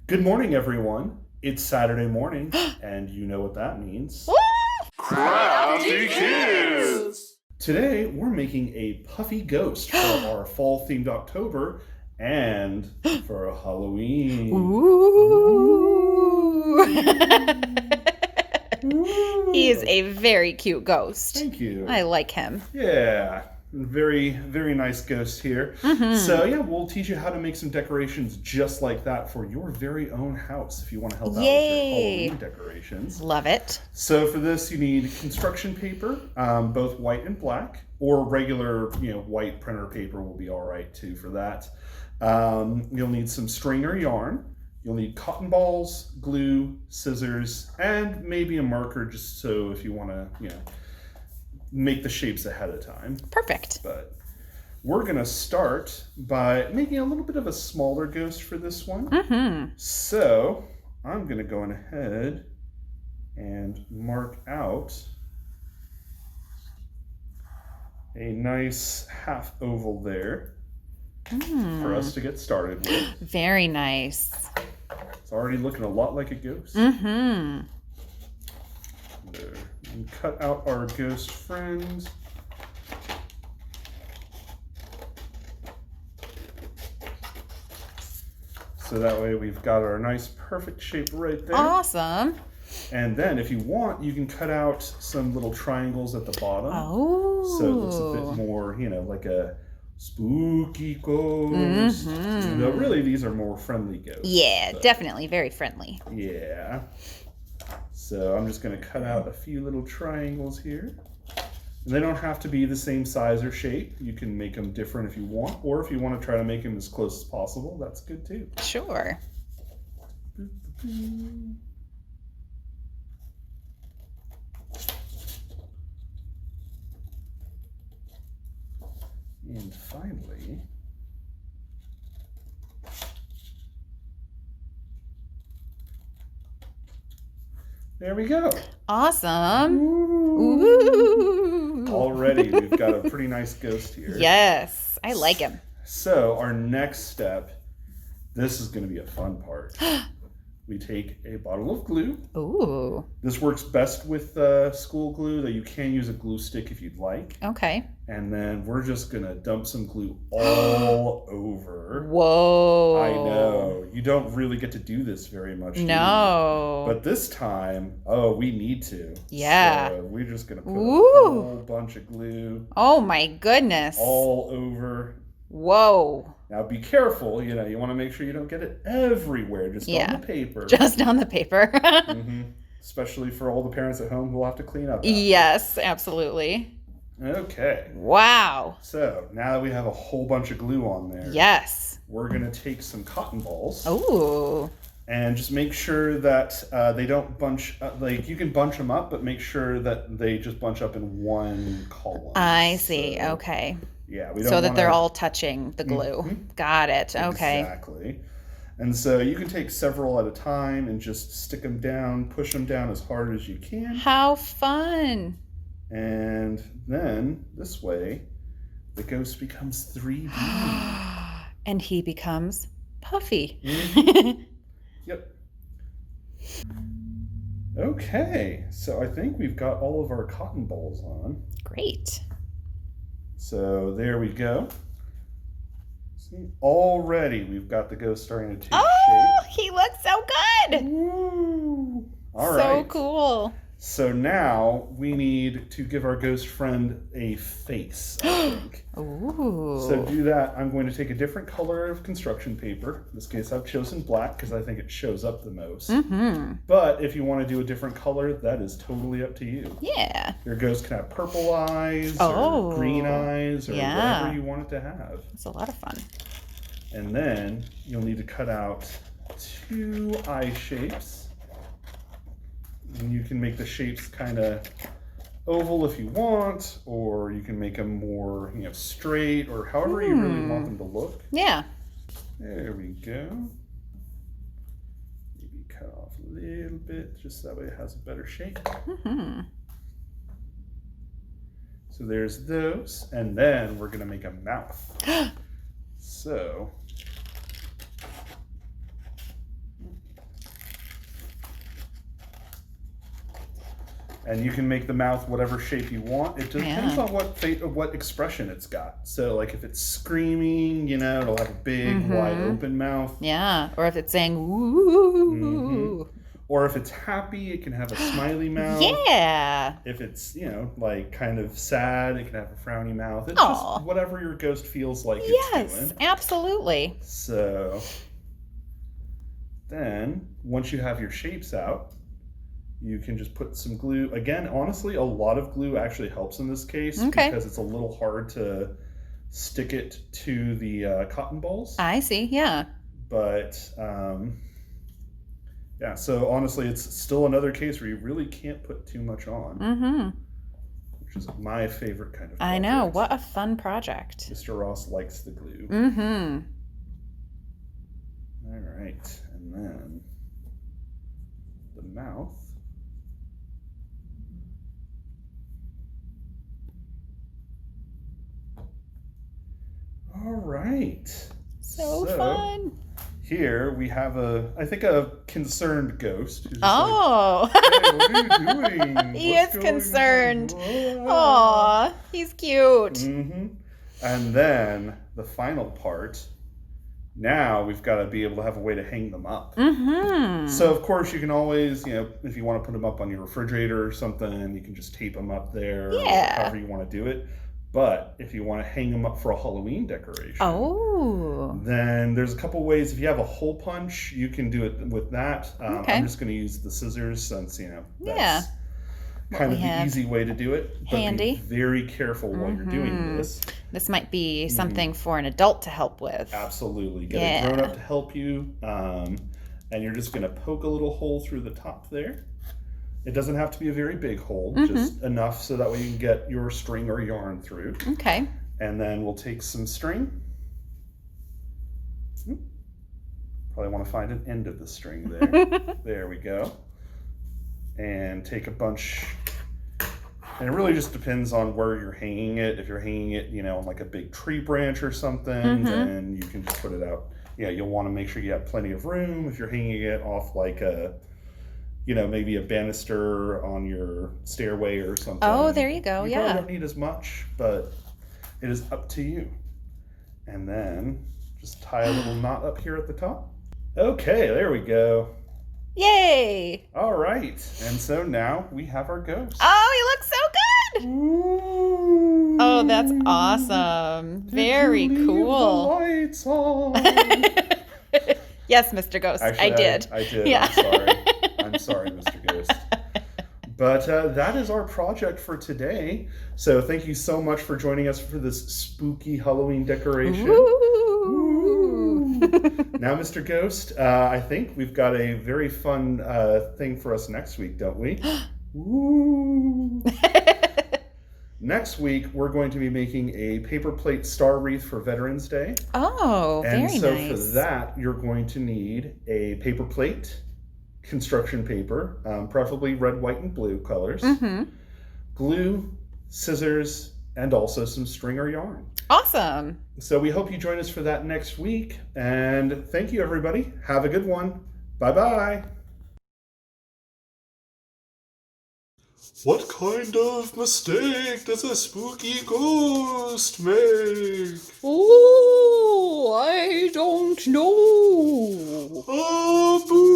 Good morning, everyone. It's Saturday morning, and you know what that means. Crafty Kids! Today, we're making a Puffy ghost for our fall-themed October and for Halloween. Ooh. Ooh. He is a very cute ghost. Thank you. I like him. Yeah, very, very nice ghost here. So yeah, we'll teach you how to make some decorations just like that for your very own house if you want to help out with your Halloween decorations. Love it. So for this, you need construction paper, both white and black, or regular, white printer paper will be all right too for that. You'll need some string or yarn. You'll need cotton balls, glue, scissors, and maybe a marker just so if you want to, make the shapes ahead of time. Perfect. But we're going to start by making a little bit of a smaller ghost for this one. So I'm going to go ahead and mark out a nice half oval there for us to get started with. Very nice. It's already looking a lot like a ghost. There. And cut out our ghost friend. So that way we've got our nice perfect shape right there. Awesome. And then if you want, you can cut out some little triangles at the bottom. Oh. So it looks a bit more, like a spooky ghost. Though really these are more friendly ghosts. Yeah, definitely very friendly. Yeah. So I'm just going to cut out a few little triangles here. And they don't have to be the same size or shape. You can make them different if you want, or if you want to try to make them as close as possible, that's good too. Sure. And finally, there we go. Awesome. Ooh. Already, we've got a pretty nice ghost here. Yes, I like him. So our next step, this is going to be a fun part. We take a bottle of glue. Ooh. This works best with school glue, though you can use a glue stick if you'd like. Okay. And then we're just going to dump some glue all over. Whoa. I know. You don't really get to do this very much. No. But this time, we need to. Yeah. So we're just going to put a Ooh. whole bunch of glue Oh my goodness. all over. Whoa. Now be careful, you want to make sure you don't get it everywhere, just on the paper. Just on the paper. Especially for all the parents at home who will have to clean up after. Yes, absolutely. Okay. Wow. So now that we have a whole bunch of glue on there, Yes. we're going to take some cotton balls. Ooh. And just make sure that they don't bunch up. Like, you can bunch them up, but make sure that they just bunch up in one column. I see. So, okay. Yeah, we don't so that wanna... they're all touching the glue. Got it. Okay. Exactly. And so you can take several at a time and just stick them down, push them down as hard as you can. How fun. And then this way, the ghost becomes 3D. And he becomes Puffy. Yep. Okay, so I think we've got all of our cotton balls on. Great. So there we go. See, already we've got the ghost starting to take Oh, shape. he looks so good. Woo! All right. So cool. So now we need to give our ghost friend a face, I think. Ooh. So to do that, I'm going to take a different color of construction paper. In this case, I've chosen black because I think it shows up the most. But if you want to do a different color, that is totally up to you. Yeah. Your ghost can have purple eyes or green eyes or whatever you want it to have. It's a lot of fun. And then you'll need to cut out 2 eye shapes. And you can make the shapes kind of oval if you want, or you can make them more, straight, or however you really want them to look. Yeah. There we go. Maybe cut off a little bit, just that way it has a better shape. So there's those, and then we're gonna make a mouth. So And you can make the mouth whatever shape you want. It depends on what expression it's got. So, like if it's screaming, it'll have a big, wide open mouth. Yeah. Or if it's saying "woo." Mm-hmm. Or if it's happy, it can have a smiley mouth. Yeah. If it's, like kind of sad, it can have a frowny mouth. It's Aw. just whatever your ghost feels like it's doing. Yes, absolutely. So then, once you have your shapes out, you can just put some glue. Again, honestly, a lot of glue actually helps in this case because it's a little hard to stick it to the cotton balls. I see, yeah. But, yeah, so honestly, it's still another case where you really can't put too much on, which is my favorite kind of project. I know, what a fun project. Mr. Ross likes the glue. All right, and then the mouth. All right. So fun. Here we have I think a concerned ghost. Who's Oh. like, hey, what are you doing? He What's is going concerned. on? Aw, he's cute. And then the final part. Now we've got to be able to have a way to hang them up. So of course you can always, if you want to put them up on your refrigerator or something, you can just tape them up there. Yeah. However you want to do it. But if you want to hang them up for a Halloween decoration, then there's a couple ways. If you have a hole punch, you can do it with that. I'm just going to use the scissors since, that's kind of the easy way to do it. But handy. be very careful while you're doing this. This might be something for an adult to help with. Absolutely. Get a grown-up to help you. And you're just going to poke a little hole through the top there. It doesn't have to be a very big hole, just enough so that way you can get your string or yarn through. Okay. And then we'll take some string. Probably want to find an end of the string there. There we go. And take a bunch. And it really just depends on where you're hanging it. If you're hanging it, on like a big tree branch or something, then you can just put it out. Yeah, you'll want to make sure you have plenty of room. If you're hanging it off like a maybe a banister on your stairway or something. Oh, there you go. You probably don't need as much, but it is up to you. And then just tie a little knot up here at the top. Okay, there we go. Yay! All right, and so now we have our ghost. Oh, he looks so good! Ooh, Oh, that's awesome. Very cool. The lights on. Yes, Mr. Ghost, Actually, I did. I did. Yeah. I'm sorry, Mr. Ghost. But that is our project for today. So thank you so much for joining us for this spooky Halloween decoration. Ooh. Now, Mr. Ghost, I think we've got a very fun thing for us next week, don't we? Ooh. Next week, we're going to be making a paper plate star wreath for Veterans Day. Oh, very nice. And so for that, you're going to need a paper plate, construction paper, preferably red, white, and blue colors, glue, scissors, and also some string or yarn. Awesome. So we hope you join us for that next week. And thank you, everybody. Have a good one. Bye-bye. What kind of mistake does a spooky ghost make? Oh, I don't know. Oh, boo!